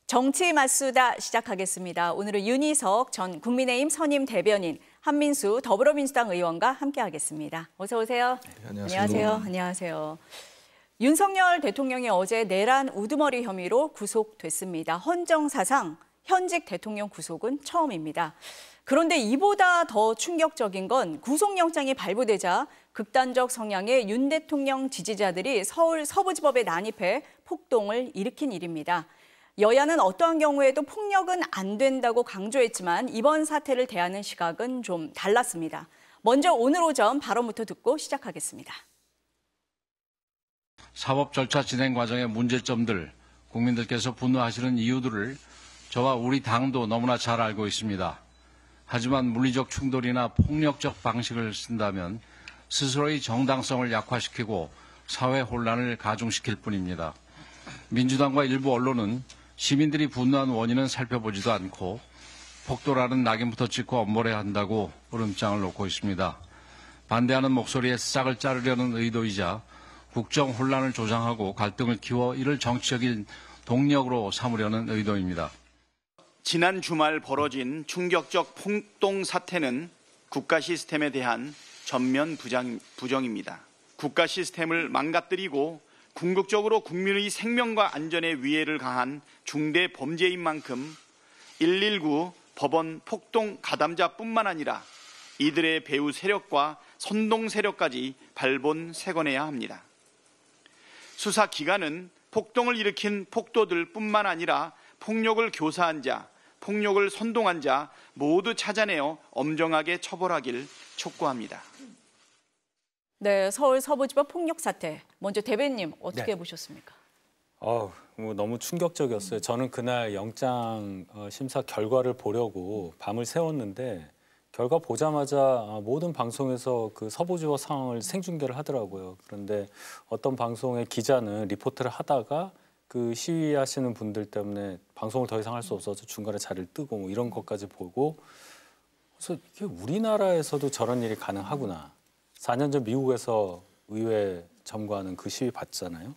정치 맞수다 시작하겠습니다. 오늘은 윤희석 전 국민의힘 선임 대변인, 한민수 더불어민주당 의원과 함께하겠습니다. 어서 오세요. 네, 안녕하세요. 안녕하세요. 윤석열 대통령이 어제 내란 우두머리 혐의로 구속됐습니다. 헌정사상 현직 대통령 구속은 처음입니다. 그런데 이보다 더 충격적인 건 구속영장이 발부되자 극단적 성향의 윤 대통령 지지자들이 서울 서부지법에 난입해 폭동을 일으킨 일입니다. 여야는 어떠한 경우에도 폭력은 안 된다고 강조했지만 이번 사태를 대하는 시각은 좀 달랐습니다. 먼저 오늘 오전 발언부터 듣고 시작하겠습니다. 사법 절차 진행 과정의 문제점들, 국민들께서 분노하시는 이유들을 저와 우리 당도 너무나 잘 알고 있습니다. 하지만 물리적 충돌이나 폭력적 방식을 쓴다면 스스로의 정당성을 약화시키고 사회 혼란을 가중시킬 뿐입니다. 민주당과 일부 언론은 시민들이 분노한 원인은 살펴보지도 않고 폭도라는 낙인부터 찍고 엄벌해야 한다고 으름장을 놓고 있습니다. 반대하는 목소리에 싹을 자르려는 의도이자 국정 혼란을 조장하고 갈등을 키워 이를 정치적인 동력으로 삼으려는 의도입니다. 지난 주말 벌어진 충격적 폭동 사태는 국가 시스템에 대한 전면 부정입니다. 국가 시스템을 망가뜨리고 궁극적으로 국민의 생명과 안전에 위해를 가한 중대 범죄인 만큼 119 법원 폭동 가담자뿐만 아니라 이들의 배후 세력과 선동 세력까지 발본색원해야 합니다. 수사기관은 폭동을 일으킨 폭도들뿐만 아니라 폭력을 교사한 자, 폭력을 선동한 자 모두 찾아내어 엄정하게 처벌하길 촉구합니다. 네, 서울 서부지법 폭력 사태. 먼저 대변인님 어떻게 보셨습니까? 너무 충격적이었어요. 저는 그날 영장 심사 결과를 보려고 밤을 새웠는데 결과 보자마자 모든 방송에서 그 서부지법 상황을 생중계를 하더라고요. 그런데 어떤 방송의 기자는 리포트를 하다가 그 시위하시는 분들 때문에 방송을 더 이상 할 수 없어서 중간에 자리를 뜨고 뭐 이런 것까지 보고 그래서 이게 우리나라에서도 저런 일이 가능하구나. 4년 전 미국에서 의회 점거하는 그 시위 봤잖아요.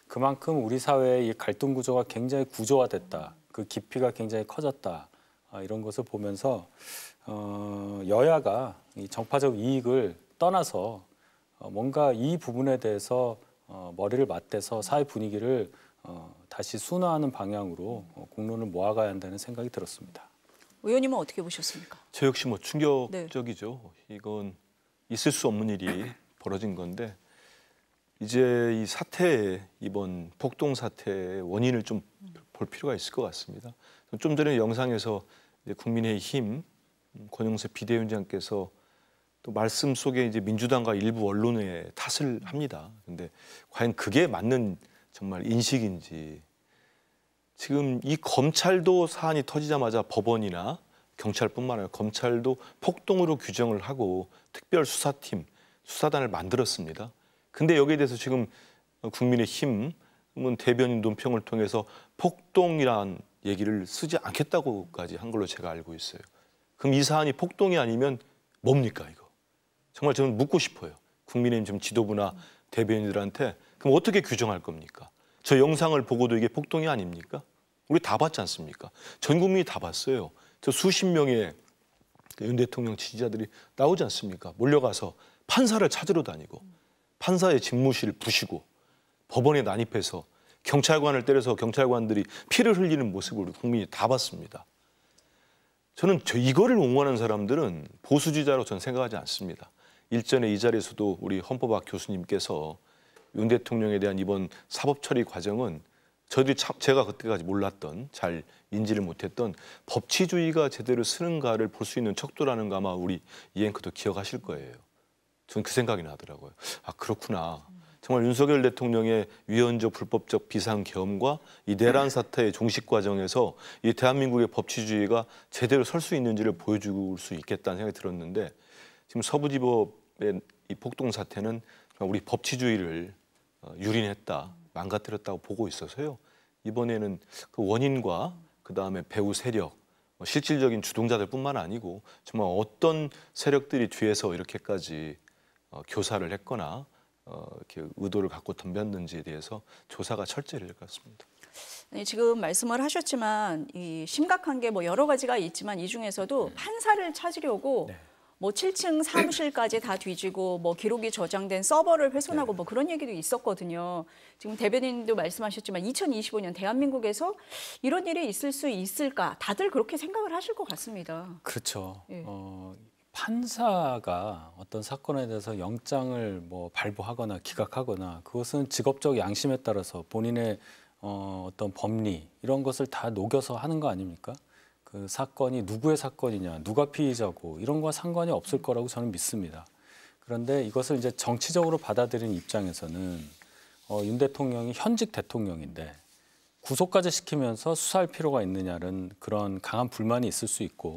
그만큼 우리 사회의 이 갈등 구조가 굉장히 구조화됐다. 그 깊이가 굉장히 커졌다. 이런 것을 보면서 여야가 이 정파적 이익을 떠나서 뭔가 이 부분에 대해서 머리를 맞대서 사회 분위기를 다시 순화하는 방향으로 공론을 모아가야 한다는 생각이 들었습니다. 의원님은 어떻게 보셨습니까? 저 역시 충격적이죠. 네. 이건 있을 수 없는 일이 벌어진 건데 이제 이 사태에 이번 폭동 사태의 원인을 좀 볼 필요가 있을 것 같습니다. 좀 전에 영상에서 국민의힘 권영세 비대위원장께서 또 말씀 속에 이제 민주당과 일부 언론의 탓을 합니다. 그런데 과연 그게 맞는 정말 인식인지 지금 이 검찰도 사안이 터지자마자 법원이나 경찰뿐만 아니라 검찰도 폭동으로 규정을 하고 특별수사팀, 수사단을 만들었습니다. 근데 여기에 대해서 지금 국민의힘 대변인 논평을 통해서 폭동이란 얘기를 쓰지 않겠다고까지 한 걸로 제가 알고 있어요. 그럼 이 사안이 폭동이 아니면 뭡니까 이거? 정말 저는 묻고 싶어요. 국민의힘 지금 지도부나 대변인들한테 그럼 어떻게 규정할 겁니까? 저 영상을 보고도 이게 폭동이 아닙니까? 우리 다 봤지 않습니까? 전 국민이 다 봤어요. 저 수십 명의 윤 대통령 지지자들이 나오지 않습니까? 몰려가서 판사를 찾으러 다니고 판사의 집무실을 부시고 법원에 난입해서 경찰관을 때려서 경찰관들이 피를 흘리는 모습을 국민이 다 봤습니다. 저는 이거를 옹호하는 사람들은 보수주의자로 저는 생각하지 않습니다. 일전에 이 자리에서도 우리 헌법학 교수님께서 윤 대통령에 대한 이번 사법 처리 과정은 저희들이 제가 그때까지 몰랐던, 잘 인지를 못했던 법치주의가 제대로 쓰는가를 볼 수 있는 척도라는 거 아마 우리 이 앵커도 기억하실 거예요. 저는 그 생각이 나더라고요. 아, 그렇구나. 정말 윤석열 대통령의 위헌적 불법적 비상계엄과 이 내란 사태의 종식 과정에서 이 대한민국의 법치주의가 제대로 설 수 있는지를 보여줄 수 있겠다는 생각이 들었는데 지금 서부지법의 이 폭동 사태는 우리 법치주의를 유린했다, 망가뜨렸다고 보고 있어서요. 이번에는 그 원인과 그다음에 배후 세력, 실질적인 주동자들뿐만 아니고 정말 어떤 세력들이 뒤에서 이렇게까지 교사를 했거나 이렇게 의도를 갖고 덤볐는지에 대해서 조사가 철저히 될 것 같습니다. 네, 지금 말씀을 하셨지만 이 심각한 게 뭐 여러 가지가 있지만 이 중에서도 판사를 찾으려고 네. 뭐 7층 사무실까지 다 뒤지고 뭐 기록이 저장된 서버를 훼손하고 뭐 그런 얘기도 있었거든요. 지금 대변인도 말씀하셨지만 2025년 대한민국에서 이런 일이 있을 수 있을까? 다들 그렇게 생각을 하실 것 같습니다. 그렇죠. 예. 판사가 어떤 사건에 대해서 영장을 뭐 발부하거나 기각하거나 그것은 직업적 양심에 따라서 본인의 어떤 법리 이런 것을 다 녹여서 하는 거 아닙니까? 그 사건이 누구의 사건이냐, 누가 피의자고 이런 거와 상관이 없을 거라고 저는 믿습니다. 그런데 이것을 이제 정치적으로 받아들인 입장에서는 윤 대통령이 현직 대통령인데 구속까지 시키면서 수사할 필요가 있느냐는 그런 강한 불만이 있을 수 있고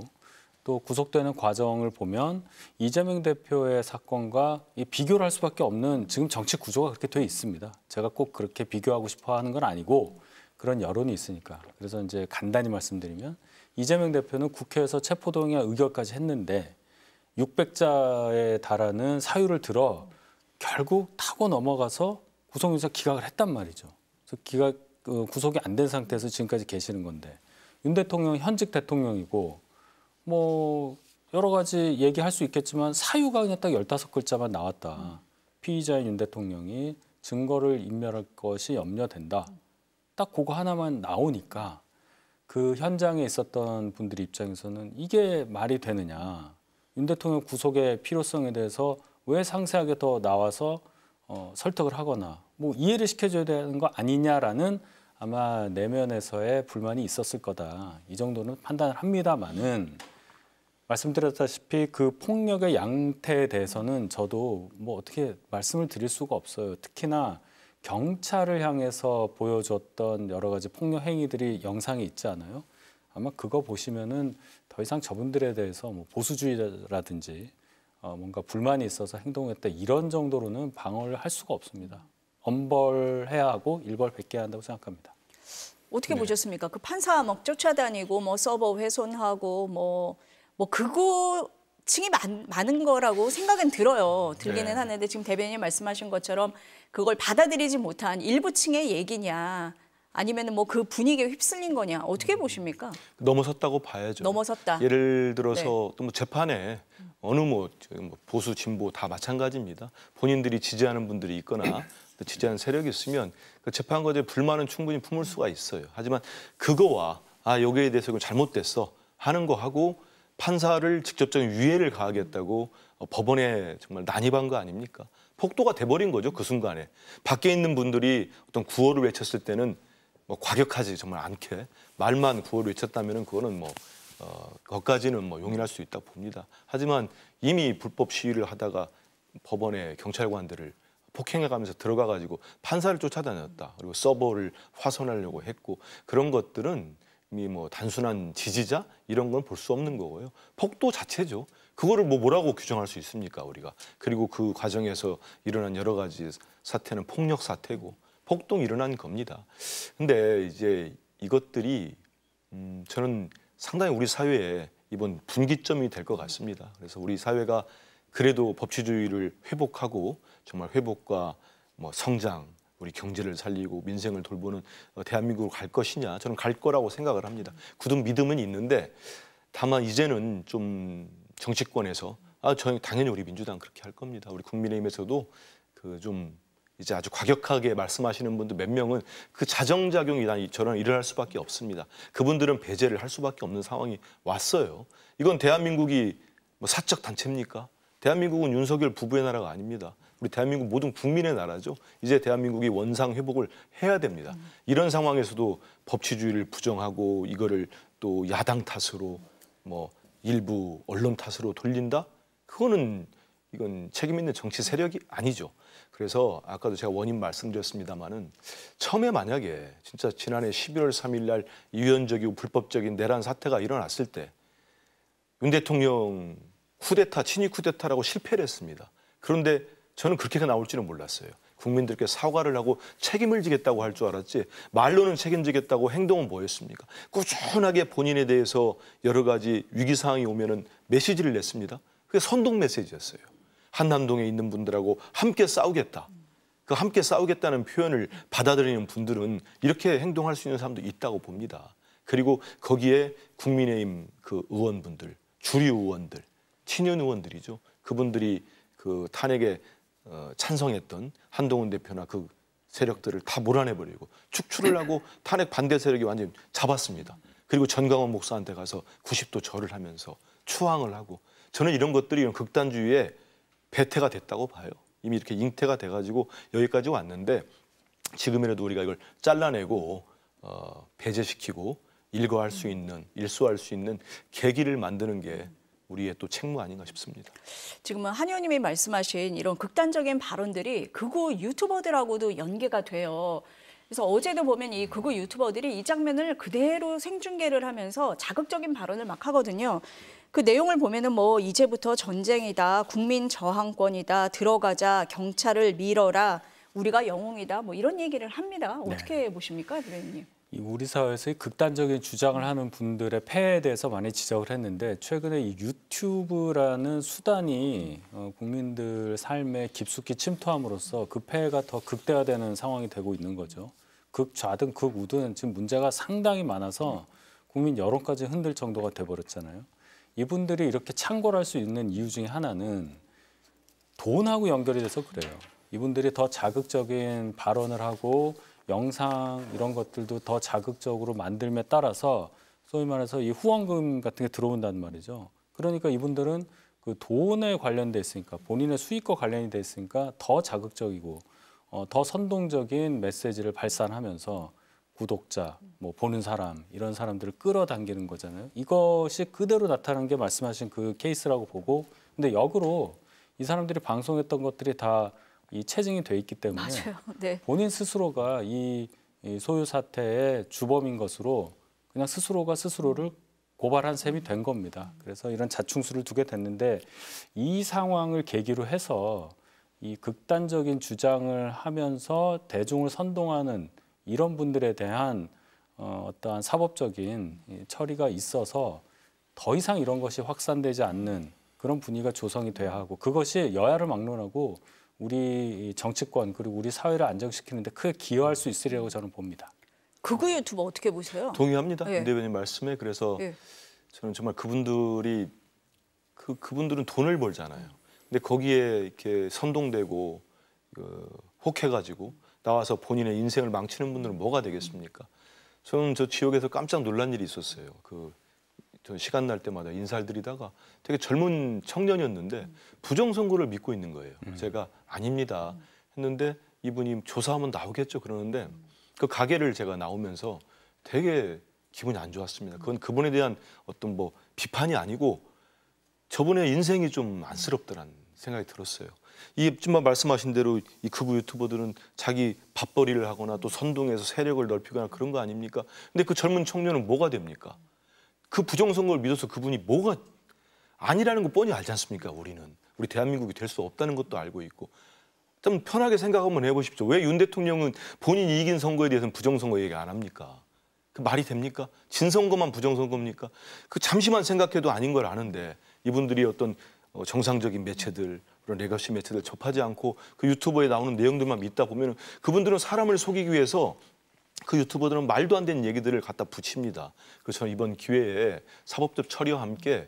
또 구속되는 과정을 보면 이재명 대표의 사건과 이 비교를 할 수밖에 없는 지금 정치 구조가 그렇게 돼 있습니다. 제가 꼭 그렇게 비교하고 싶어 하는 건 아니고 그런 여론이 있으니까. 그래서 이제 간단히 말씀드리면 이재명 대표는 국회에서 체포동의안 의결까지 했는데 600자에 달하는 사유를 들어 결국 타고 넘어가서 구속영장 기각을 했단 말이죠. 그래서 구속이 안 된 상태에서 지금까지 계시는 건데 윤 대통령 현직 대통령이고 뭐 여러 가지 얘기할 수 있겠지만 사유가 그냥 딱 15글자만 나왔다. 피의자인 윤 대통령이 증거를 인멸할 것이 염려된다. 딱 그거 하나만 나오니까 그 현장에 있었던 분들 입장에서는 이게 말이 되느냐. 윤 대통령 구속의 필요성에 대해서 왜 상세하게 더 나와서 설득을 하거나 뭐 이해를 시켜줘야 되는 거 아니냐라는 아마 내면에서의 불만이 있었을 거다. 이 정도는 판단을 합니다마는 말씀드렸다시피 그 폭력의 양태에 대해서는 저도 뭐 어떻게 말씀을 드릴 수가 없어요. 특히나 경찰을 향해서 보여줬던 여러 가지 폭력 행위들이 영상에 있지 않아요? 아마 그거 보시면은 더 이상 저분들에 대해서 뭐 보수주의라든지 뭔가 불만이 있어서 행동했다 이런 정도로는 방어를 할 수가 없습니다. 엄벌해야 하고 일벌백계해야 한다고 생각합니다. 어떻게 보셨습니까? 그 판사 막 쫓아다니고 뭐 서버 훼손하고 뭐 극우층이 많은 거라고 생각은 들어요. 들기는 하는데 지금 대변인이 말씀하신 것처럼 그걸 받아들이지 못한 일부층의 얘기냐 아니면 뭐 그 분위기에 휩쓸린 거냐 어떻게 보십니까? 넘어섰다고 봐야죠. 넘어섰다. 예를 들어서 또 뭐 재판에 어느 뭐 보수 진보 다 마찬가지입니다. 본인들이 지지하는 분들이 있거나 또 지지하는 세력이 있으면 그 재판 과정에 불만은 충분히 품을 수가 있어요. 하지만 그거와 여기에 대해서 잘못됐어 하는 거하고 판사를 직접적인 유해를 가하겠다고 법원에 정말 난입한 거 아닙니까? 폭도가 돼버린 거죠, 그 순간에. 밖에 있는 분들이 어떤 구호를 외쳤을 때는 뭐 과격하지 정말 않게 말만 구호를 외쳤다면 그거는 뭐 그것까지는 뭐 용인할 수 있다고 봅니다. 하지만 이미 불법 시위를 하다가 법원에 경찰관들을 폭행해가면서 들어가가지고 판사를 쫓아다녔다. 그리고 서버를 화손하려고 했고 그런 것들은 이미 뭐 단순한 지지자 이런 건 볼 수 없는 거고요. 폭도 자체죠. 그거를 뭐라고 규정할 수 있습니까, 우리가. 그리고 그 과정에서 일어난 여러 가지 사태는 폭력 사태고 폭동이 일어난 겁니다. 근데 이제 이것들이 저는 상당히 우리 사회에 이번 분기점이 될 것 같습니다. 그래서 우리 사회가 그래도 법치주의를 회복하고 정말 회복과 뭐 성장, 우리 경제를 살리고 민생을 돌보는 대한민국으로 갈 것이냐, 저는 갈 거라고 생각을 합니다. 굳은 믿음은 있는데 다만 이제는 좀 정치권에서 당연히 우리 민주당 그렇게 할 겁니다. 우리 국민의힘에서도 그 좀 이제 아주 과격하게 말씀하시는 분들 몇 명은 그 자정작용이 저는 일어날 수밖에 없습니다. 그분들은 배제를 할 수밖에 없는 상황이 왔어요. 이건 대한민국이 뭐 사적 단체입니까? 대한민국은 윤석열 부부의 나라가 아닙니다. 우리 대한민국 모든 국민의 나라죠. 이제 대한민국이 원상 회복을 해야 됩니다. 이런 상황에서도 법치주의를 부정하고 이거를 또 야당 탓으로 뭐 일부 언론 탓으로 돌린다? 이건 책임 있는 정치 세력이 아니죠. 그래서 아까도 제가 원인 말씀드렸습니다마는 처음에 만약에 진짜 지난해 11월 3일 날 유연적이고 불법적인 내란 사태가 일어났을 때 윤 대통령 쿠데타, 친위 쿠데타라고 실패를 했습니다. 그런데 저는 그렇게 나올 줄은 몰랐어요. 국민들께 사과를 하고 책임을 지겠다고 할 줄 알았지 말로는 책임지겠다고 행동은 뭐였습니까? 꾸준하게 본인에 대해서 여러 가지 위기 상황이 오면은 메시지를 냈습니다. 그게 선동 메시지였어요. 한남동에 있는 분들하고 함께 싸우겠다. 그 함께 싸우겠다는 표현을 받아들이는 분들은 이렇게 행동할 수 있는 사람도 있다고 봅니다. 그리고 거기에 국민의힘 그 의원분들, 주류 의원들, 친윤 의원들이죠. 그분들이 그 탄핵에 찬성했던 한동훈 대표나 그 세력들을 다 몰아내버리고 축출을 하고 탄핵 반대 세력이 완전히 잡았습니다. 그리고 전광훈 목사한테 가서 90도 절을 하면서 추앙을 하고, 저는 이런 것들이 이런 극단주의의 배태가 됐다고 봐요. 이미 이렇게 잉태가 돼가지고 여기까지 왔는데, 지금이라도 우리가 이걸 잘라내고 배제시키고 일거할 수 있는, 일소할 수 있는 계기를 만드는 게 우리의 또 책무 아닌가 싶습니다. 지금은 한 의원님이 말씀하신 이런 극단적인 발언들이 극우 유튜버들하고도 연계가 돼요. 그래서 어제도 보면 이 극우 유튜버들이 이 장면을 그대로 생중계를 하면서 자극적인 발언을 막 하거든요. 그 내용을 보면은 뭐 이제부터 전쟁이다, 국민 저항권이다, 들어가자, 경찰을 밀어라, 우리가 영웅이다, 뭐 이런 얘기를 합니다. 어떻게 보십니까, 대변인님? 우리 사회에서 극단적인 주장을 하는 분들의 폐해에 대해서 많이 지적을 했는데, 최근에 이 유튜브라는 수단이 국민들 삶에 깊숙이 침투함으로써 그 폐해가 더 극대화되는 상황이 되고 있는 거죠. 극좌든 극우든 지금 문제가 상당히 많아서 국민 여론까지 흔들 정도가 돼버렸잖아요. 이분들이 이렇게 창궐할 수 있는 이유 중에 하나는 돈하고 연결이 돼서 그래요. 이분들이 더 자극적인 발언을 하고 영상 이런 것들도 더 자극적으로 만들며 따라서 소위 말해서 이 후원금 같은 게 들어온단 말이죠. 그러니까 이분들은 그 돈에 관련돼 있으니까, 본인의 수익과 관련이 돼 있으니까 더 자극적이고 더 선동적인 메시지를 발산하면서 구독자, 뭐 보는 사람, 이런 사람들을 끌어당기는 거잖아요. 이것이 그대로 나타난 게 말씀하신 그 케이스라고 보고, 근데 역으로 이 사람들이 방송했던 것들이 다 이 체증이 돼 있기 때문에 맞아요. 네. 본인 스스로가 이 소유 사태의 주범인 것으로 그냥 스스로가 스스로를 고발한 셈이 된 겁니다. 그래서 이런 자충수를 두게 됐는데, 이 상황을 계기로 해서 이 극단적인 주장을 하면서 대중을 선동하는 이런 분들에 대한 어떠한 사법적인 처리가 있어서 더 이상 이런 것이 확산되지 않는 그런 분위기가 조성이 돼야 하고, 그것이 여야를 막론하고 우리 정치권 그리고 우리 사회를 안정시키는 데 크게 기여할 수 있으리라고 저는 봅니다. 극우 유튜버 어떻게 보세요? 동의합니다. 네. 임 대변인 말씀에. 그래서 저는 정말 그분들이 그분들은 돈을 벌잖아요. 근데 거기에 이렇게 선동되고 혹해가지고 나와서 본인의 인생을 망치는 분들은 뭐가 되겠습니까? 저는 저 지역에서 깜짝 놀란 일이 있었어요. 저 시간 날 때마다 인사를 드리다가 되게 젊은 청년이었는데 부정선거를 믿고 있는 거예요. 제가 아닙니다 했는데 이분이 조사하면 나오겠죠 그러는데, 그 가게를 제가 나오면서 되게 기분이 안 좋았습니다. 그건 그분에 대한 어떤 뭐 비판이 아니고 저분의 인생이 좀 안쓰럽다는 생각이 들었어요. 이 지금 말씀하신 대로 이 극우 유튜버들은 자기 밥벌이를 하거나 또 선동해서 세력을 넓히거나 그런 거 아닙니까? 근데 그 젊은 청년은 뭐가 됩니까? 그 부정선거를 믿어서 그분이 뭐가 아니라는 거 뻔히 알지 않습니까? 우리 대한민국이 될 수 없다는 것도 알고 있고. 좀 편하게 생각 한번 해보십시오. 왜 윤 대통령은 본인이 이긴 선거에 대해서는 부정선거 얘기 안 합니까? 그 말이 됩니까? 진 선거만 부정선거입니까? 그 잠시만 생각해도 아닌 걸 아는데, 이분들이 어떤 정상적인 매체들, 그런 레거시 매체들 접하지 않고 그 유튜버에 나오는 내용들만 믿다 보면 그분들은 사람을 속이기 위해서 그 유튜버들은 말도 안 되는 얘기들을 갖다 붙입니다. 그래서 저는 이번 기회에 사법적 처리와 함께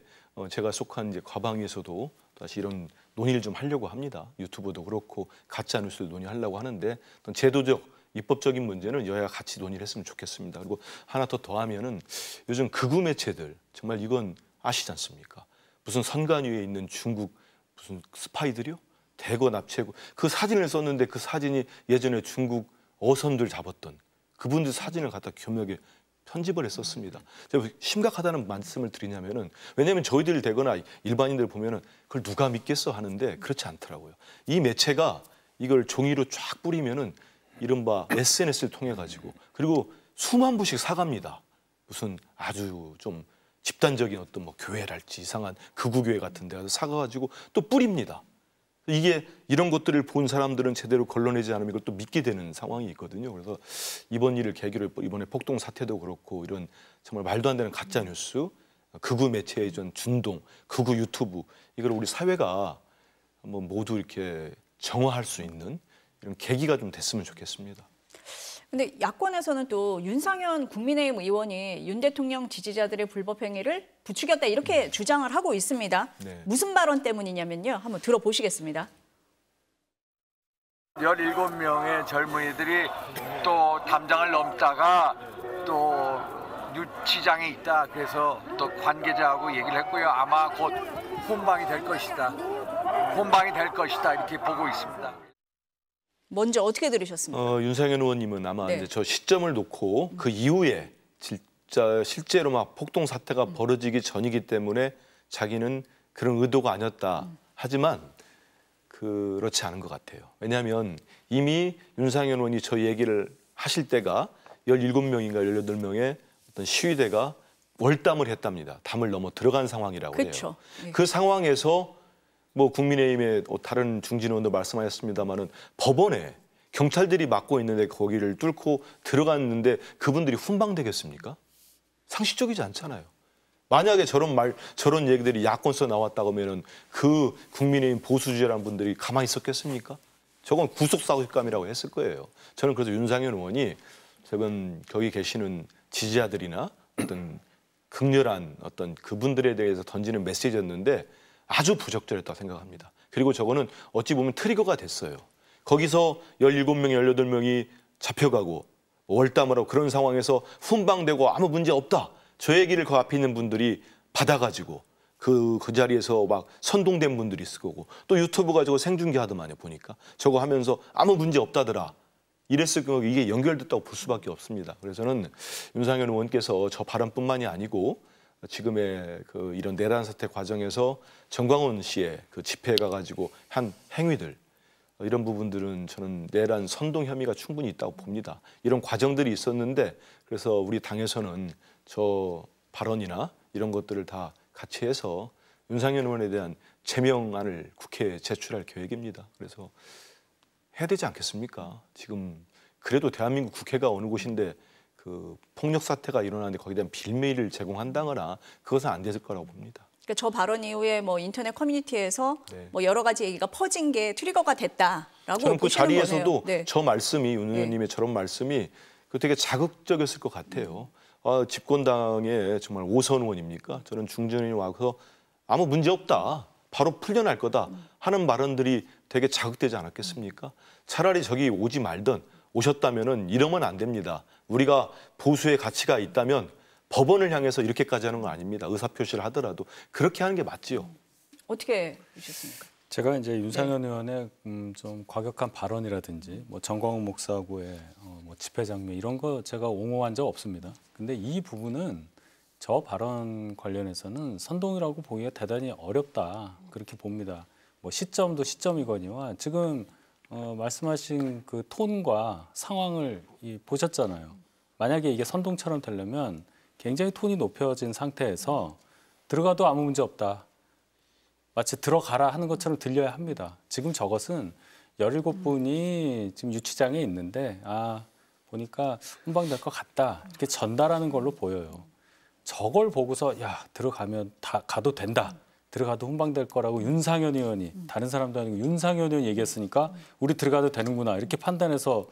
제가 속한 이제 과방위에서도 다시 이런 논의를 좀 하려고 합니다. 유튜버도 그렇고 가짜 뉴스도 논의하려고 하는데, 어떤 제도적, 입법적인 문제는 여야가 같이 논의를 했으면 좋겠습니다. 그리고 하나 더 더하면은 요즘 극우 매체들 정말 이건 아시지 않습니까? 무슨 선관위에 있는 중국 무슨 스파이들이요? 대거 납치고 그 사진을 썼는데 그 사진이 예전에 중국 어선들 잡았던 그분들 사진을 갖다 교묘하게 편집을 했었습니다. 제가 심각하다는 말씀을 드리냐면은, 왜냐하면 저희들 되거나 일반인들 보면은 그걸 누가 믿겠어 하는데 그렇지 않더라고요. 이 매체가 이걸 종이로 쫙 뿌리면은 이른바 SNS를 통해 가지고, 그리고 수만 부씩 사갑니다. 무슨 아주 좀 집단적인 어떤 뭐 교회랄지 이상한 극우교회 같은 데 가서 사가지고 또 뿌립니다. 이게 이런 것들을 본 사람들은 제대로 걸러내지 않으면 이걸 또 믿게 되는 상황이 있거든요. 그래서 이번 일을 계기로 이번에 폭동 사태도 그렇고 이런 정말 말도 안 되는 가짜 뉴스, 극우 매체의 전 준동, 극우 유튜브, 이걸 우리 사회가 한번 모두 이렇게 정화할 수 있는 이런 계기가 좀 됐으면 좋겠습니다. 근데 야권에서는 또 윤상현 국민의힘 의원이 윤 대통령 지지자들의 불법 행위를 부추겼다 이렇게 주장을 하고 있습니다. 네. 무슨 발언 때문이냐면요. 한번 들어보시겠습니다. 17명의 젊은이들이 또 담장을 넘다가 또 유치장에 있다. 그래서 또 관계자하고 얘기를 했고요. 아마 곧 혼방이 될 것이다. 혼방이 될 것이다. 이렇게 보고 있습니다. 먼저 어떻게 들으셨습니까? 윤상현 의원님은 아마 네. 이제 저 시점을 놓고 그 이후에 진짜 실제로 막 폭동 사태가 벌어지기 전이기 때문에 자기는 그런 의도가 아니었다. 하지만 그렇지 않은 것 같아요. 왜냐하면 이미 윤상현 의원이 저 얘기를 하실 때가 17명인가 18명의 어떤 시위대가 월담을 했답니다. 담을 넘어 들어간 상황이라고 해요. 그렇죠. 네. 그 상황에서 뭐 국민의힘의 다른 중진 의원도 말씀하셨습니다마는 법원에 경찰들이 막고 있는데 거기를 뚫고 들어갔는데 그분들이 훈방되겠습니까? 상식적이지 않잖아요. 만약에 저런 얘기들이 야권서 나왔다고 하면은 그 국민의힘 보수주의라는 분들이 가만히 있었겠습니까? 저건 구속사격감이라고 했을 거예요. 저는 그래서 윤상현 의원이 저건 거기 계시는 지지자들이나 어떤 극렬한 어떤 그분들에 대해서 던지는 메시지였는데 아주 부적절했다고 생각합니다. 그리고 저거는 어찌 보면 트리거가 됐어요. 거기서 17명, 18명이 잡혀가고 월담을 하고 그런 상황에서 훈방되고 아무 문제 없다. 저 얘기를 그 앞에 있는 분들이 받아가지고 그 자리에서 막 선동된 분들이 있을 거고 또 유튜브 가지고 생중계하더만요. 보니까 저거 하면서 아무 문제 없다더라. 이랬을 경우 이게 연결됐다고 볼 수밖에 없습니다. 그래서 저는 윤상현 의원께서 저 발언뿐만이 아니고 지금의 그 이런 내란 사태 과정에서 정광훈 씨의 그 집회에 가가지고 한 행위들 이런 부분들은 저는 내란 선동 혐의가 충분히 있다고 봅니다. 이런 과정들이 있었는데 그래서 우리 당에서는 저 발언이나 이런 것들을 다 같이 해서 윤상현 의원에 대한 제명안을 국회에 제출할 계획입니다. 그래서 해야 되지 않겠습니까? 지금 그래도 대한민국 국회가 어느 곳인데 그 폭력 사태가 일어나는데 거기에 대한 빌미를 제공한다거나 그것은 안 됐을 거라고 봅니다. 그러니까 저 발언 이후에 뭐 인터넷 커뮤니티에서 네. 뭐 여러 가지 얘기가 퍼진 게 트리거가 됐다라고 저는 그 보시는 자리에서도 거네요. 네. 저 말씀이 윤 의원님의 저런 말씀이 그 되게 자극적이었을 것 같아요. 집권당의 정말 오선 의원입니까? 저는 중진이 와서 아무 문제 없다. 바로 풀려날 거다 하는 발언들이 되게 자극되지 않았겠습니까? 차라리 저기 오지 말던 오셨다면은 이러면 안 됩니다. 우리가 보수의 가치가 있다면 법원을 향해서 이렇게까지 하는 건 아닙니다. 의사표시를 하더라도 그렇게 하는 게 맞지요. 어떻게 보셨습니까? 제가 이제 윤상현 의원의 좀 과격한 발언이라든지 뭐 정광훈 목사하고의 뭐 집회 장면 이런 거 제가 옹호한 적 없습니다. 근데 이 부분은 저 발언 관련해서는 선동이라고 보기가 대단히 어렵다 그렇게 봅니다. 뭐 시점도 시점이거니와 지금 말씀하신 그 톤과 상황을 보셨잖아요. 만약에 이게 선동처럼 되려면 굉장히 톤이 높여진 상태에서 들어가도 아무 문제 없다. 마치 들어가라 하는 것처럼 들려야 합니다. 지금 저것은 17분이 지금 유치장에 있는데 보니까 훈방될 것 같다. 이렇게 전달하는 걸로 보여요. 저걸 보고서 야 들어가면 다 가도 된다. 들어가도 훈방될 거라고 윤상현 의원이 다른 사람도 아니고 윤상현 의원이 얘기했으니까 우리 들어가도 되는구나 이렇게 판단해서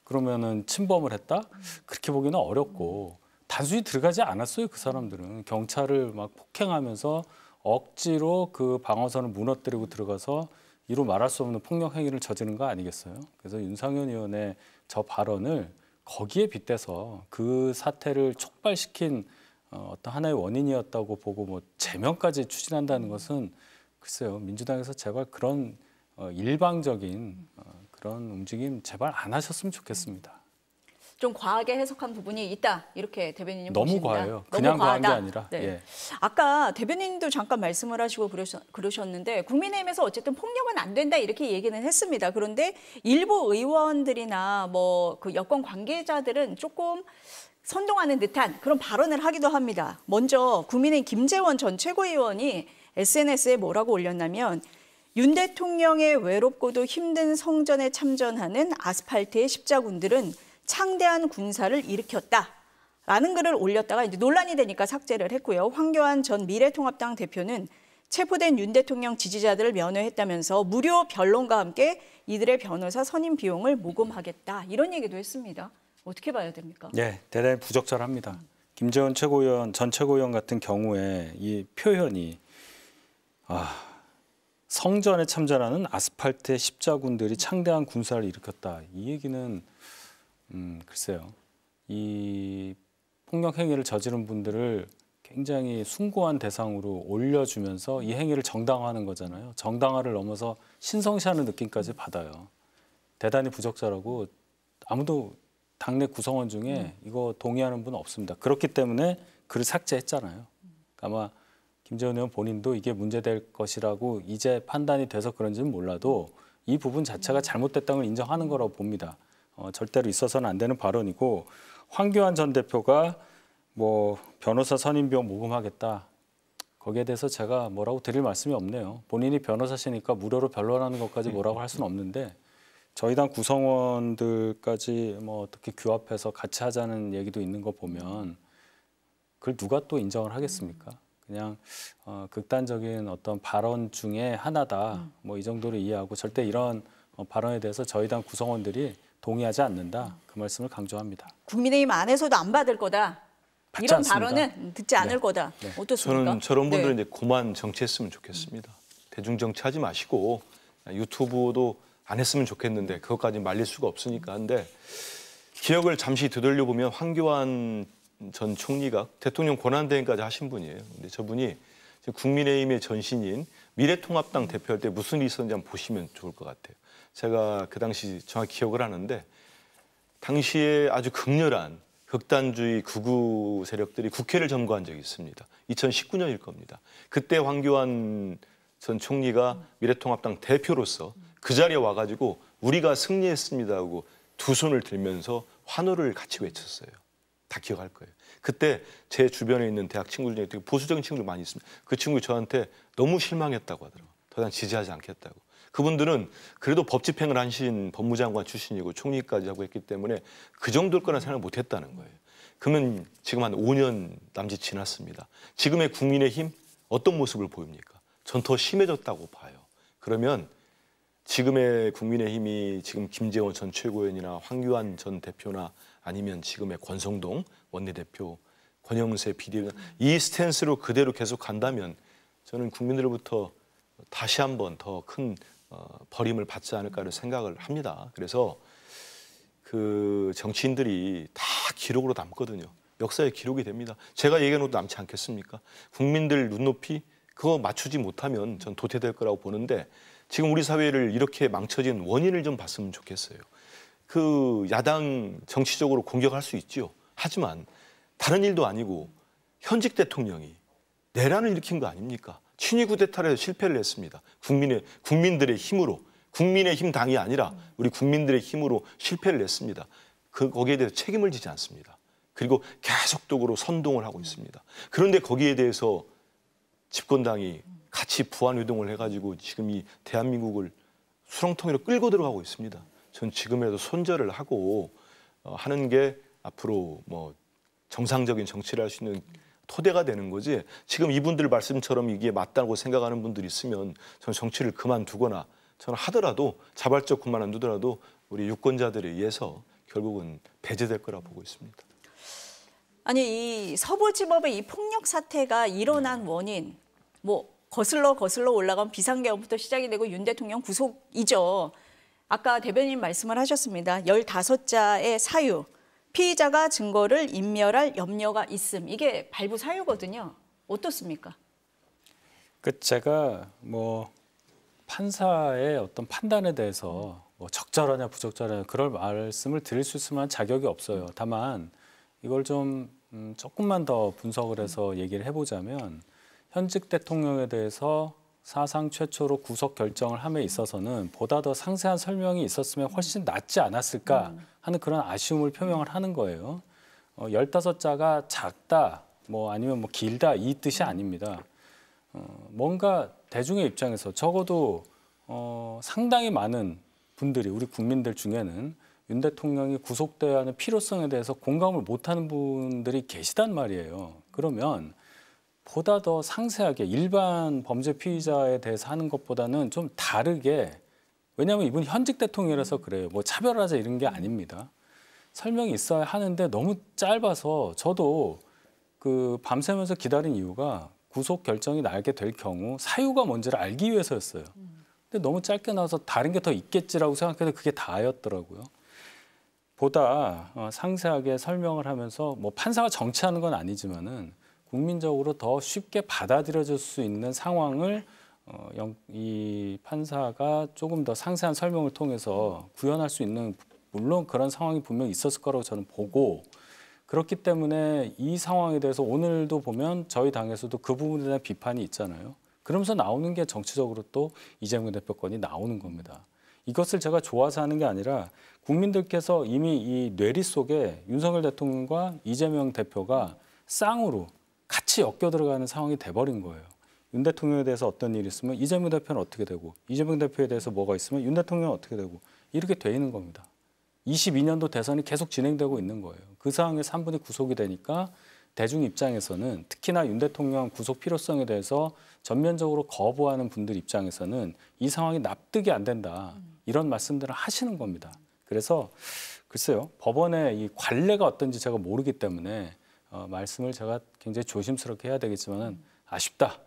그러면은 침범을 했다? 그렇게 보기는 어렵고 단순히 들어가지 않았어요. 그 사람들은 경찰을 막 폭행하면서 억지로 그 방어선을 무너뜨리고 들어가서 이루 말할 수 없는 폭력 행위를 저지른 거 아니겠어요? 그래서 윤상현 의원의 저 발언을 거기에 빗대서 그 사태를 촉발시킨 어떤 하나의 원인이었다고 보고 뭐 제명까지 추진한다는 것은 글쎄요. 민주당에서 제발 그런 일방적인 그런 움직임 제발 안 하셨으면 좋겠습니다. 좀 과하게 해석한 부분이 있다 이렇게 대변인님 너무 보십니다. 과해요. 그냥 과한 게 아니라. 네. 예. 아까 대변인도 잠깐 말씀을 하시고 그러셨는데 국민의힘에서 어쨌든 폭력은 안 된다 이렇게 얘기는 했습니다. 그런데 일부 의원들이나 뭐 그 여권 관계자들은 조금 선동하는 듯한 그런 발언을 하기도 합니다. 먼저 국민의힘 김재원 전 최고위원이 SNS에 뭐라고 올렸냐면 윤 대통령의 외롭고도 힘든 성전에 참전하는 아스팔트의 십자군들은 창대한 군사를 일으켰다라는 글을 올렸다가 이제 논란이 되니까 삭제를 했고요. 황교안 전 미래통합당 대표는 체포된 윤 대통령 지지자들을 면회했다면서 무료 변론과 함께 이들의 변호사 선임 비용을 모금하겠다. 이런 얘기도 했습니다. 어떻게 봐야 됩니까? 네, 대단히 부적절합니다. 김재원 최고위원, 전 최고위원 같은 경우에 이 표현이 성전에 참전하는 아스팔트의 십자군들이 창대한 군사를 일으켰다. 이 얘기는 글쎄요. 이 폭력 행위를 저지른 분들을 굉장히 숭고한 대상으로 올려주면서 이 행위를 정당화하는 거잖아요. 정당화를 넘어서 신성시하는 느낌까지 받아요. 대단히 부적절하고 아무도 당내 구성원 중에 이거 동의하는 분은 없습니다. 그렇기 때문에 글을 삭제했잖아요. 아마 김재원 의원 본인도 이게 문제될 것이라고 이제 판단이 돼서 그런지는 몰라도 이 부분 자체가 잘못됐다는 걸 인정하는 거라고 봅니다. 절대로 있어서는 안 되는 발언이고, 황교안 전 대표가 뭐 변호사 선임 비용 모금하겠다. 거기에 대해서 제가 뭐라고 드릴 말씀이 없네요. 본인이 변호사시니까 무료로 변론하는 것까지 뭐라고 할 수는 없는데, 저희 당 구성원들까지 뭐 어떻게 규합해서 같이 하자는 얘기도 있는 거 보면 그걸 누가 또 인정을 하겠습니까? 그냥 극단적인 어떤 발언 중에 하나다. 뭐 이 정도로 이해하고 절대 이런 발언에 대해서 저희 당 구성원들이 동의하지 않는다. 그 말씀을 강조합니다. 국민의힘 안에서도 안 받을 거다. 받지 이런 않습니다. 발언은 듣지 않을 네. 거다. 네. 어떻습니까? 저는 저런 분들은 네. 이제 그만 정치했으면 좋겠습니다. 대중 정치하지 마시고 유튜브도 안 했으면 좋겠는데 그것까지 말릴 수가 없으니까. 근데 기억을 잠시 되돌려 보면 황교안 전 총리가 대통령 권한대행까지 하신 분이에요. 근데 저분이 국민의힘의 전신인 미래통합당 대표할 때 무슨 일이 있었는지 한번 보시면 좋을 것 같아요. 제가 그 당시 정확히 기억을 하는데, 당시에 아주 극렬한 극단주의 극우 세력들이 국회를 점거한 적이 있습니다. 2019년일 겁니다. 그때 황교안 전 총리가 미래통합당 대표로서 그 자리에 와가지고 우리가 승리했습니다 하고 두 손을 들면서 환호를 같이 외쳤어요. 다 기억할 거예요. 그때 제 주변에 있는 대학 친구들 중에 되게 보수적인 친구들 많이 있습니다. 그 친구가 저한테 너무 실망했다고 하더라고요. 더 이상 지지하지 않겠다고. 그분들은 그래도 법 집행을 하신 법무장관 출신이고 총리까지 하고 했기 때문에 그 정도일 거나 생각을 못 했다는 거예요. 그러면 지금 한 5년 남짓 지났습니다. 지금의 국민의힘 어떤 모습을 보입니까? 전 더 심해졌다고 봐요. 그러면 지금의 국민의힘이 지금 김재원 전 최고위원이나 황교안 전 대표나 아니면 지금의 권성동 원내대표, 권영세 비대위원, 이 스탠스로 그대로 계속 간다면 저는 국민들로부터 다시 한번 더 큰 버림을 받지 않을까를 생각을 합니다. 그래서 그 정치인들이 다 기록으로 남거든요. 역사의 기록이 됩니다. 제가 얘기해놓도 남지 않겠습니까? 국민들 눈높이 그거 맞추지 못하면 전 도태될 거라고 보는데, 지금 우리 사회를 이렇게 망쳐진 원인을 좀 봤으면 좋겠어요. 그 야당 정치적으로 공격할 수 있죠. 하지만 다른 일도 아니고 현직 대통령이 내란을 일으킨 거 아닙니까? 친위 쿠데타를 해서 실패를 했습니다. 국민들의 힘으로, 국민의힘 당이 아니라 우리 국민들의 힘으로 실패를 했습니다. 거기에 대해서 책임을 지지 않습니다. 그리고 계속적으로 선동을 하고 있습니다. 그런데 거기에 대해서 집권당이 같이 부안유동을 해가지고 지금 이 대한민국을 수렁텅이로 끌고 들어가고 있습니다. 전 지금이라도 손절을 하고 하는 게 앞으로 뭐 정상적인 정치를 할 수 있는 토대가 되는 거지, 지금 이분들 말씀처럼 이게 맞다고 생각하는 분들이 있으면 저는 정치를 그만두거나, 저는 하더라도 자발적 그만 안 두더라도 우리 유권자들에 의해서 결국은 배제될 거라 보고 있습니다. 아니, 이 서부지법의 이 폭력 사태가 일어난 원인, 뭐 거슬러 올라간 비상계엄부터 시작이 되고 윤 대통령 구속이죠. 아까 대변인 말씀을 하셨습니다. 15자의 사유, 피의자가 증거를 인멸할 염려가 있음. 이게 발부 사유거든요. 어떻습니까? 제가 뭐 판사의 어떤 판단에 대해서 뭐 적절하냐 부적절하냐 그럴 말씀을 드릴 수 있을 만한 자격이 없어요. 다만 이걸 좀 조금만 더 분석을 해서 얘기를 해보자면, 현직 대통령에 대해서 사상 최초로 구속 결정을 함에 있어서는 보다 더 상세한 설명이 있었으면 훨씬 낫지 않았을까 하는 그런 아쉬움을 표명을 하는 거예요. 15자가 작다, 뭐 아니면 뭐 길다 이 뜻이 아닙니다. 뭔가 대중의 입장에서 적어도 상당히 많은 분들이, 우리 국민들 중에는 윤 대통령이 구속돼야 하는 필요성에 대해서 공감을 못하는 분들이 계시단 말이에요. 그러면 보다 더 상세하게 일반 범죄 피의자에 대해서 하는 것보다는 좀 다르게, 왜냐하면 이분 현직 대통령이라서 그래요. 뭐 차별하자 이런 게 아닙니다. 설명이 있어야 하는데 너무 짧아서 저도 그 밤새면서 기다린 이유가 구속 결정이 나게 될 경우 사유가 뭔지를 알기 위해서였어요. 근데 너무 짧게 나와서 다른 게 더 있겠지라고 생각해도 그게 다였더라고요. 보다 상세하게 설명을 하면서 뭐 판사가 정치하는 건 아니지만은 국민적으로 더 쉽게 받아들여질 수 있는 상황을 이 판사가 조금 더 상세한 설명을 통해서 구현할 수 있는, 물론 그런 상황이 분명히 있었을 거라고 저는 보고, 그렇기 때문에 이 상황에 대해서 오늘도 보면 저희 당에서도 그 부분에 대한 비판이 있잖아요. 그러면서 나오는 게 정치적으로 또 이재명 대표 건이 나오는 겁니다. 이것을 제가 좋아서 하는 게 아니라 국민들께서 이미 이 뇌리 속에 윤석열 대통령과 이재명 대표가 쌍으로 같이 엮여 들어가는 상황이 돼버린 거예요. 윤 대통령에 대해서 어떤 일이 있으면 이재명 대표는 어떻게 되고, 이재명 대표에 대해서 뭐가 있으면 윤 대통령은 어떻게 되고, 이렇게 돼 있는 겁니다. 22년도 대선이 계속 진행되고 있는 거예요. 그 상황에서 한 분이 구속이 되니까 대중 입장에서는, 특히나 윤 대통령 구속 필요성에 대해서 전면적으로 거부하는 분들 입장에서는 이 상황이 납득이 안 된다, 이런 말씀들을 하시는 겁니다. 그래서 글쎄요, 법원의 이 관례가 어떤지 제가 모르기 때문에 말씀을 제가 굉장히 조심스럽게 해야 되겠지만은 아쉽다,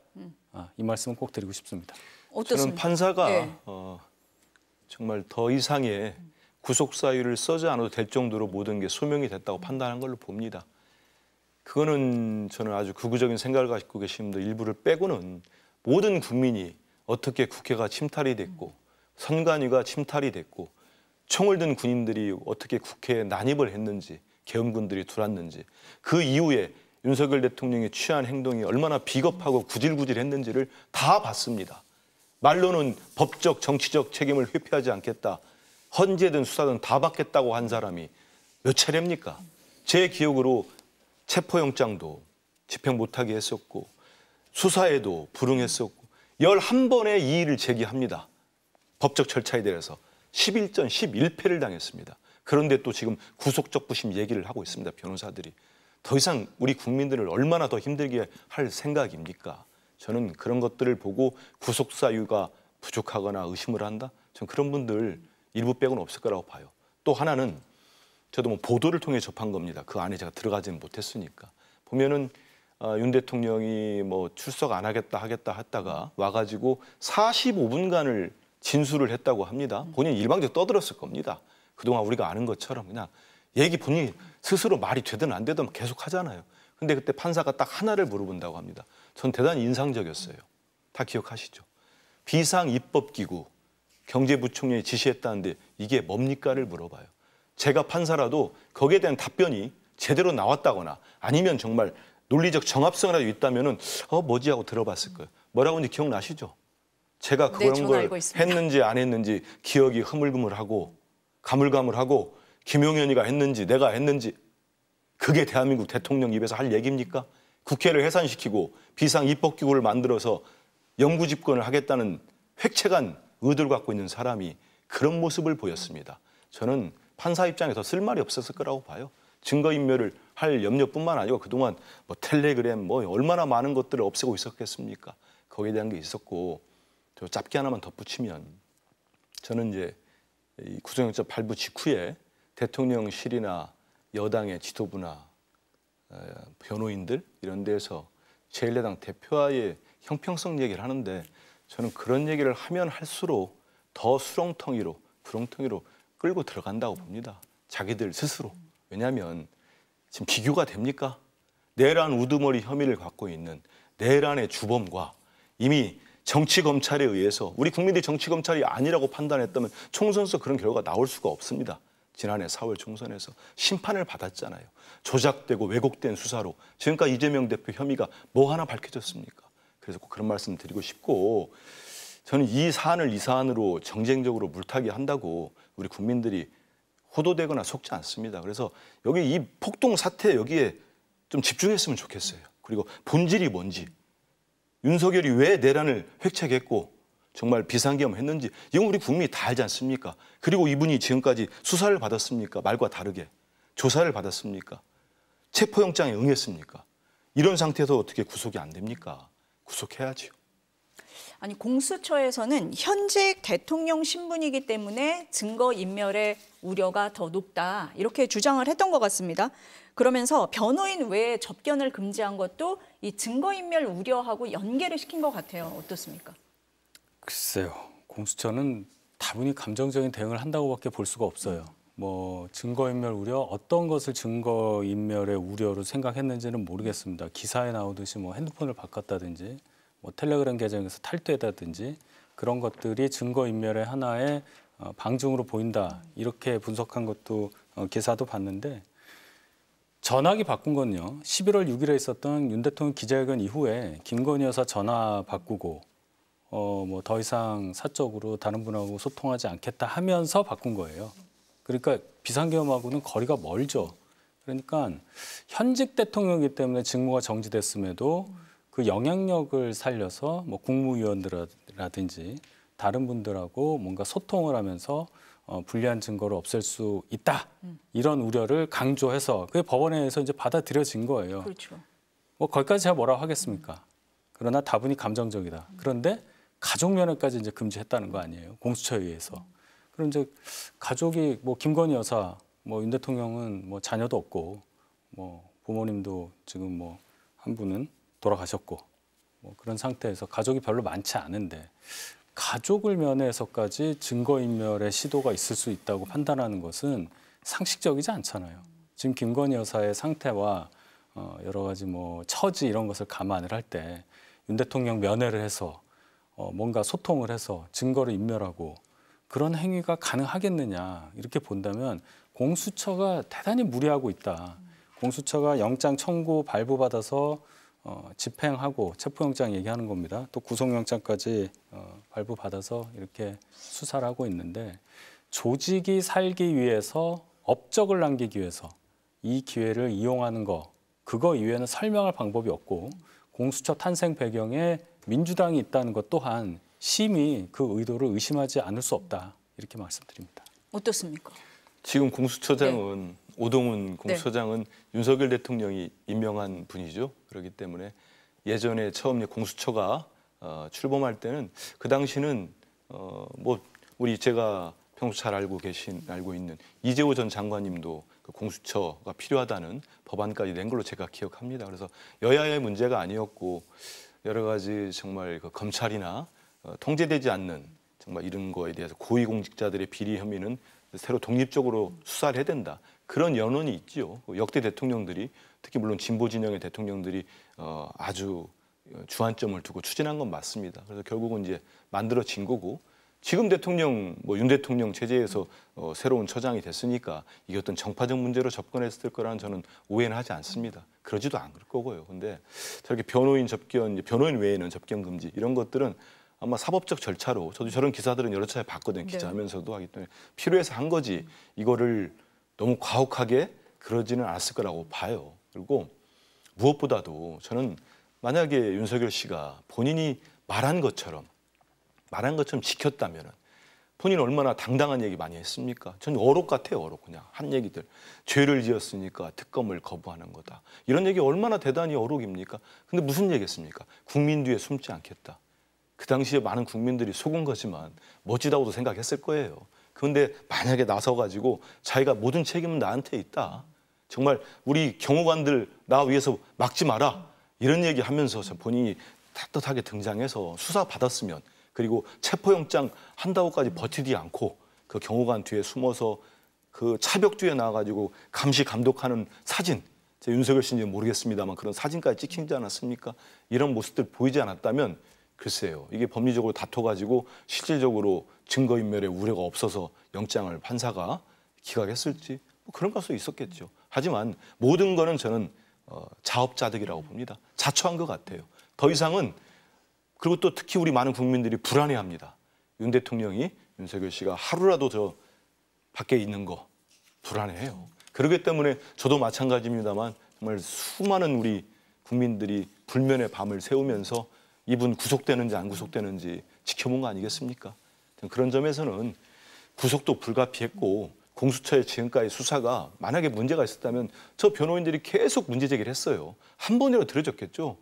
이 말씀은 꼭 드리고 싶습니다. 어떻습니까? 저는 판사가 네. 정말 더 이상의 구속 사유를 써지 않아도 될 정도로 모든 게 소명이 됐다고 판단한 걸로 봅니다. 그거는 저는 아주 극우적인 생각을 가지고 계신 분들 일부를 빼고는 모든 국민이 어떻게 국회가 침탈이 됐고 선관위가 침탈이 됐고 총을 든 군인들이 어떻게 국회에 난입을 했는지, 계엄군들이 들어왔는지, 그 이후에 윤석열 대통령이 취한 행동이 얼마나 비겁하고 구질구질했는지를 다 봤습니다. 말로는 법적, 정치적 책임을 회피하지 않겠다, 헌재든 수사든 다 받겠다고 한 사람이 몇 차례입니까? 제 기억으로 체포영장도 집행 못하게 했었고 수사에도 불응했었고 11번의 이의를 제기합니다. 법적 절차에 대해서 11전 11패를 당했습니다. 그런데 또 지금 구속적 부심 얘기를 하고 있습니다. 변호사들이. 더 이상 우리 국민들을 얼마나 더 힘들게 할 생각입니까? 저는 그런 것들을 보고 구속 사유가 부족하거나 의심을 한다? 저는 그런 분들 일부 빼고는 없을 거라고 봐요. 또 하나는 저도 뭐 보도를 통해 접한 겁니다. 그 안에 제가 들어가지는 못했으니까. 보면은 윤 대통령이 뭐 출석 안 하겠다 했다가 와가지고 45분간을 진술을 했다고 합니다. 본인이 일방적으로 떠들었을 겁니다. 그동안 우리가 아는 것처럼 그냥 얘기 본인이 스스로 말이 되든 안 되든 계속 하잖아요. 근데 그때 판사가 딱 하나를 물어본다고 합니다. 전 대단히 인상적이었어요. 다 기억하시죠? 비상입법기구 경제부총리이 지시했다는데 이게 뭡니까를 물어봐요. 제가 판사라도 거기에 대한 답변이 제대로 나왔다거나 아니면 정말 논리적 정합성이라도 있다면은 뭐지 하고 들어봤을 거예요. 뭐라고 하는지 기억나시죠? 제가 그런 걸 했는지 안 했는지 기억이 흐물흐물하고 가물가물하고 김용현이가 했는지 내가 했는지, 그게 대한민국 대통령 입에서 할 얘기입니까? 국회를 해산시키고 비상입법기구를 만들어서 영구집권을 하겠다는 획책한 의도를 갖고 있는 사람이 그런 모습을 보였습니다. 저는 판사 입장에서 쓸 말이 없었을 거라고 봐요. 증거인멸을 할 염려뿐만 아니고 그동안 뭐 텔레그램 뭐 얼마나 많은 것들을 없애고 있었겠습니까? 거기에 대한 게 있었고, 저 짧게 하나만 덧붙이면 저는 이제 이 구속영장 발부 직후에 대통령실이나 여당의 지도부나 변호인들 이런 데서 제1야당 대표와의 형평성 얘기를 하는데 저는 그런 얘기를 하면 할수록 더 수렁텅이로 구렁텅이로 끌고 들어간다고 봅니다. 자기들 스스로. 왜냐하면 지금 비교가 됩니까? 내란 우두머리 혐의를 갖고 있는 내란의 주범과 이미 정치검찰에 의해서 우리 국민들이 정치검찰이 아니라고 판단했다면 총선에서 그런 결과가 나올 수가 없습니다. 지난해 4월 총선에서 심판을 받았잖아요. 조작되고 왜곡된 수사로 지금까지 이재명 대표 혐의가 뭐 하나 밝혀졌습니까? 그래서 꼭 그런 말씀 드리고 싶고, 저는 이 사안을 이 사안으로 정쟁적으로 물타기 한다고 우리 국민들이 호도되거나 속지 않습니다. 그래서 여기 이 폭동 사태 여기에 좀 집중했으면 좋겠어요. 그리고 본질이 뭔지, 윤석열이 왜 내란을 획책했고 정말 비상계엄했는지 이건 우리 국민이 다 알지 않습니까? 그리고 이분이 지금까지 수사를 받았습니까? 말과 다르게 조사를 받았습니까? 체포영장에 응했습니까? 이런 상태에서 어떻게 구속이 안 됩니까? 구속해야죠. 아니 공수처에서는 현직 대통령 신분이기 때문에 증거인멸의 우려가 더 높다 이렇게 주장을 했던 것 같습니다. 그러면서 변호인 외에 접견을 금지한 것도 이 증거인멸 우려하고 연계를 시킨 것 같아요. 어떻습니까? 글쎄요. 공수처는 다분히 감정적인 대응을 한다고밖에 볼 수가 없어요. 뭐 증거인멸 우려, 어떤 것을 증거인멸의 우려로 생각했는지는 모르겠습니다. 기사에 나오듯이 뭐 핸드폰을 바꿨다든지 뭐 텔레그램 계정에서 탈퇴했다든지 그런 것들이 증거인멸의 하나의 방증으로 보인다. 이렇게 분석한 것도 기사도 봤는데 전화기 바꾼 건요. 11월 6일에 있었던 윤 대통령 기자회견 이후에 김건희 여사 전화 바꾸고 뭐 더 이상 사적으로 다른 분하고 소통하지 않겠다 하면서 바꾼 거예요. 그러니까 비상계엄하고는 거리가 멀죠. 그러니까 현직 대통령이기 때문에 직무가 정지됐음에도 그 영향력을 살려서 뭐 국무위원들이라든지 다른 분들하고 뭔가 소통을 하면서 불리한 증거를 없앨 수 있다. 이런 우려를 강조해서 그게 법원에서 이제 받아들여진 거예요. 그렇죠. 뭐 거기까지 제가 뭐라고 하겠습니까? 그러나 다분히 감정적이다. 그런데 가족 면회까지 이제 금지했다는 거 아니에요? 공수처에 의해서. 그럼 이제 가족이 뭐 김건희 여사, 뭐 윤 대통령은 뭐 자녀도 없고, 뭐 부모님도 지금 뭐 한 분은 돌아가셨고, 뭐 그런 상태에서 가족이 별로 많지 않은데 가족을 면회해서까지 증거인멸의 시도가 있을 수 있다고 판단하는 것은 상식적이지 않잖아요. 지금 김건희 여사의 상태와 여러 가지 뭐 처지 이런 것을 감안을 할 때 윤 대통령 면회를 해서 뭔가 소통을 해서 증거를 인멸하고 그런 행위가 가능하겠느냐 이렇게 본다면 공수처가 대단히 무리하고 있다. 공수처가 영장 청구 발부받아서 집행하고 체포영장 얘기하는 겁니다. 또 구속영장까지 발부받아서 이렇게 수사를 하고 있는데 조직이 살기 위해서 업적을 남기기 위해서 이 기회를 이용하는 거 그거 이외에는 설명할 방법이 없고 공수처 탄생 배경에 민주당이 있다는 것 또한 심히 그 의도를 의심하지 않을 수 없다. 이렇게 말씀드립니다. 어떻습니까? 지금 공수처장은 오동훈 공수처장은 윤석열 대통령이 임명한 분이죠. 그렇기 때문에 예전에 처음 공수처가 출범할 때는 그 당시는 뭐 우리 제가 평소 잘 알고 있는 이재호 전 장관님도 그 공수처가 필요하다는 법안까지 낸 걸로 제가 기억합니다. 그래서 여야의 문제가 아니었고 여러 가지 정말 그 검찰이나 통제되지 않는 정말 이런 거에 대해서 고위공직자들의 비리 혐의는 새로 독립적으로 수사를 해야 된다. 그런 연원이 있지요. 역대 대통령들이 특히 물론 진보 진영의 대통령들이 아주 주안점을 두고 추진한 건 맞습니다. 그래서 결국은 이제 만들어진 거고 지금 대통령 뭐 윤 대통령 체제에서 새로운 처장이 됐으니까 이게 어떤 정파적 문제로 접근했을 거라는 저는 오해는 하지 않습니다. 그러지도 않을 거고요. 근데 저렇게 변호인 접견, 변호인 외에는 접견 금지 이런 것들은 아마 사법적 절차로 저도 저런 기사들은 여러 차례 봤거든요. 기자하면서도 하기 때문에 필요해서 한 거지 이거를 너무 과혹하게 그러지는 않았을 거라고 봐요. 그리고 무엇보다도 저는 만약에 윤석열 씨가 본인이 말한 것처럼 지켰다면 본인은 얼마나 당당한 얘기 많이 했습니까? 저는 어록 같아요. 어록 그냥 한 얘기들. 죄를 지었으니까 특검을 거부하는 거다. 이런 얘기 얼마나 대단히 어록입니까? 근데 무슨 얘기했습니까? 국민 뒤에 숨지 않겠다. 그 당시에 많은 국민들이 속은 거지만 멋지다고도 생각했을 거예요. 그런데 만약에 나서가지고 자기가 모든 책임은 나한테 있다. 정말 우리 경호관들 나 위해서 막지 마라. 이런 얘기하면서 본인이 떳떳하게 등장해서 수사 받았으면 그리고 체포영장 한다고까지 버티지 않고 그 경호관 뒤에 숨어서 그 차벽 뒤에 나와가지고 감시 감독하는 사진 제 윤석열 씨인지 모르겠습니다만 그런 사진까지 찍히지 않았습니까? 이런 모습들 보이지 않았다면 글쎄요. 이게 법리적으로 다퉈가지고 실질적으로 증거인멸의 우려가 없어서 영장을 판사가 기각했을지 뭐 그런 가수 있었겠죠. 하지만 모든 거는 저는 자업자득이라고 봅니다. 자초한 것 같아요. 더 이상은 그리고 또 특히 우리 많은 국민들이 불안해합니다. 윤 대통령이 윤석열 씨가 하루라도 저 밖에 있는 거 불안해해요. 그렇기 때문에 저도 마찬가지입니다만 정말 수많은 우리 국민들이 불면의 밤을 새우면서 이분 구속되는지 안 구속되는지 지켜본 거 아니겠습니까? 그런 점에서는 구속도 불가피했고 공수처의 지금까지 수사가 만약에 문제가 있었다면 저 변호인들이 계속 문제 제기를 했어요. 한 번이라도 들어줬겠죠.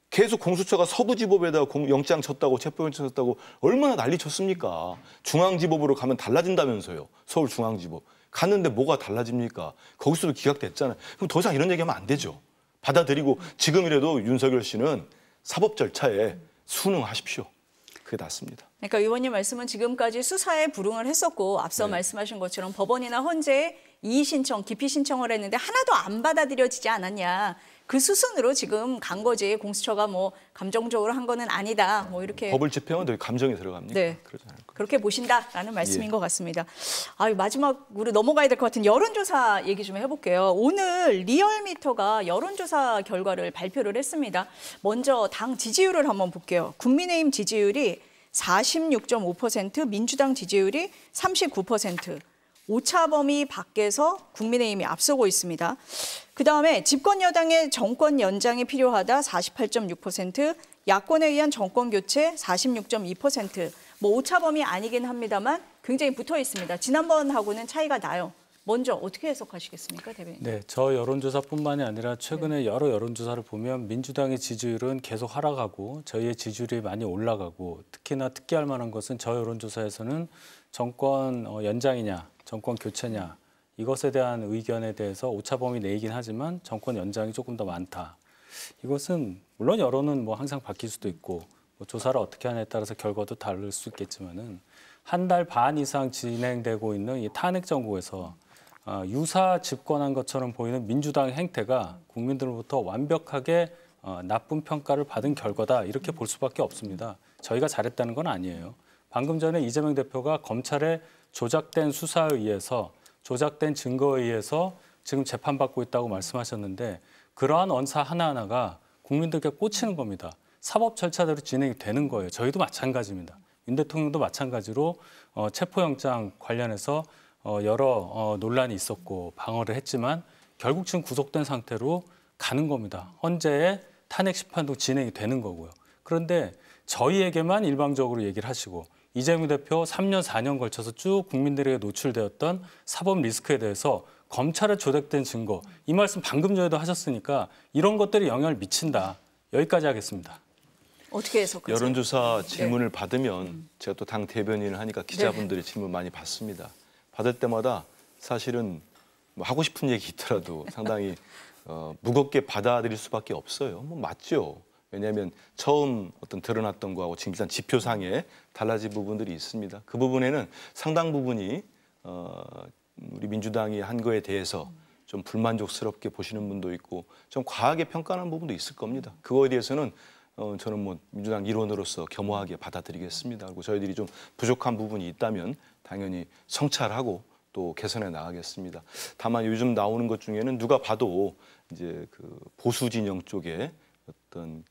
계속 공수처가 서부지법에다 영장 쳤다고 체포영장 쳤다고 얼마나 난리 쳤습니까. 중앙지법으로 가면 달라진다면서요. 서울중앙지법. 갔는데 뭐가 달라집니까. 거기서도 기각됐잖아요. 그럼 더 이상 이런 얘기하면 안 되죠. 받아들이고 지금이라도 윤석열 씨는 사법 절차에 순응하십시오. 그게 낫습니다. 그러니까 의원님 말씀은 지금까지 수사에 불응을 했었고 앞서 말씀하신 것처럼 법원이나 헌재에 이의 신청, 기피 신청을 했는데 하나도 안 받아들여지지 않았냐. 그 수순으로 지금 간 거지. 공수처가 뭐 감정적으로 한 거는 아니다. 뭐 이렇게 법을 집행하면 더 감정이 들어갑니까? 네. 그러지 않을 겁니다. 그렇게 보신다라는 말씀인 예. 것 같습니다. 마지막으로 넘어가야 될 것 같은 여론조사 얘기 좀 해볼게요. 오늘 리얼미터가 여론조사 결과를 발표를 했습니다. 먼저 당 지지율을 한번 볼게요. 국민의힘 지지율이 46.5%, 민주당 지지율이 39%. 오차 범위 밖에서 국민의힘이 앞서고 있습니다. 그다음에 집권 여당의 정권 연장이 필요하다 48.6%, 야권에 의한 정권 교체 46.2%. 뭐 오차 범위 아니긴 합니다만 굉장히 붙어 있습니다. 지난번하고는 차이가 나요. 먼저 어떻게 해석하시겠습니까, 대변인? 네, 저 여론조사뿐만이 아니라 최근에 여러 여론조사를 보면 민주당의 지지율은 계속 하락하고 저희의 지지율이 많이 올라가고 특히나 특기할 만한 것은 저 여론조사에서는 정권 연장이냐, 정권 교체냐 이것에 대한 의견에 대해서 오차범위 내이긴 하지만 정권 연장이 조금 더 많다. 이것은 물론 여론은 뭐 항상 바뀔 수도 있고 뭐 조사를 어떻게 하냐에 따라서 결과도 다를 수 있겠지만은 한 달 반 이상 진행되고 있는 이 탄핵 정국에서 유사 집권한 것처럼 보이는 민주당의 행태가 국민들로부터 완벽하게 나쁜 평가를 받은 결과다 이렇게 볼 수밖에 없습니다. 저희가 잘했다는 건 아니에요. 방금 전에 이재명 대표가 검찰의 조작된 수사에 의해서 조작된 증거에 의해서 지금 재판받고 있다고 말씀하셨는데 그러한 언사 하나하나가 국민들께 꽂히는 겁니다. 사법 절차대로 진행이 되는 거예요. 저희도 마찬가지입니다. 윤 대통령도 마찬가지로 체포영장 관련해서 여러 논란이 있었고 방어를 했지만 결국 지금 구속된 상태로 가는 겁니다. 헌재의 탄핵 심판도 진행이 되는 거고요. 그런데 저희에게만 일방적으로 얘기를 하시고 이재명 대표 3년, 4년 걸쳐서 쭉 국민들에게 노출되었던 사법 리스크에 대해서 검찰에 조작된 증거, 이 말씀 방금 전에도 하셨으니까 이런 것들이 영향을 미친다. 여기까지 하겠습니다. 어떻게 해석하세요? 여론조사 질문을 받으면 제가 또 당 대변인을 하니까 기자분들이 질문 많이 받습니다. 받을 때마다 사실은 뭐 하고 싶은 얘기 있더라도 상당히 무겁게 받아들일 수밖에 없어요. 뭐 맞죠. 왜냐하면 처음 어떤 드러났던 거하고 지금 일단 지표상에 달라진 부분들이 있습니다. 그 부분에는 상당 부분이 우리 민주당이 한 거에 대해서 좀 불만족스럽게 보시는 분도 있고 좀 과하게 평가하는 부분도 있을 겁니다. 그거에 대해서는 저는 뭐 민주당 일원으로서 겸허하게 받아들이겠습니다. 그리고 저희들이 좀 부족한 부분이 있다면 당연히 성찰하고 또 개선해 나가겠습니다. 다만 요즘 나오는 것 중에는 누가 봐도 이제 그 보수 진영 쪽에 어떤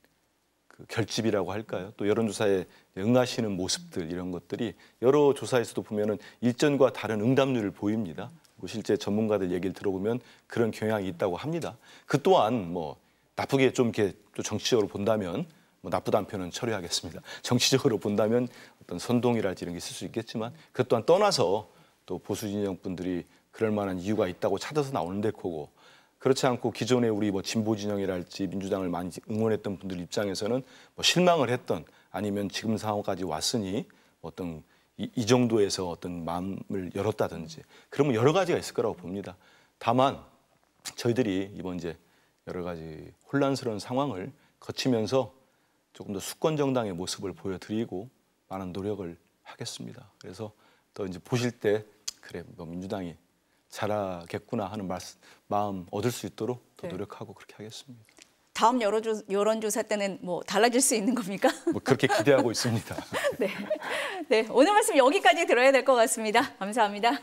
그 결집이라고 할까요? 또 여론조사에 응하시는 모습들 이런 것들이 여러 조사에서도 보면은 일전과 다른 응답률을 보입니다. 그리고 실제 전문가들 얘기를 들어보면 그런 경향이 있다고 합니다. 그 또한 뭐 나쁘게 좀 이렇게 또 정치적으로 본다면 뭐 나쁘다는 표현은 처리하겠습니다. 정치적으로 본다면 어떤 선동이랄지 이런 게 있을 수 있겠지만 그 또한 떠나서 또 보수 진영 분들이 그럴 만한 이유가 있다고 찾아서 나오는데 거고 그렇지 않고 기존에 우리 뭐 진보 진영이랄지 민주당을 많이 응원했던 분들 입장에서는 뭐 실망을 했던 아니면 지금 상황까지 왔으니 어떤 이 정도에서 어떤 마음을 열었다든지 그러면 여러 가지가 있을 거라고 봅니다. 다만 저희들이 이번 이제 여러 가지 혼란스러운 상황을 거치면서 조금 더 수권 정당의 모습을 보여드리고 많은 노력을 하겠습니다. 그래서 또 이제 보실 때 그래 뭐 민주당이 잘하겠구나 하는 마음 얻을 수 있도록 더 노력하고 그렇게 하겠습니다. 다음 여론조사 때는 뭐 달라질 수 있는 겁니까? 뭐 그렇게 기대하고 있습니다. 네, 오늘 말씀 여기까지 들어야 될 것 같습니다. 감사합니다.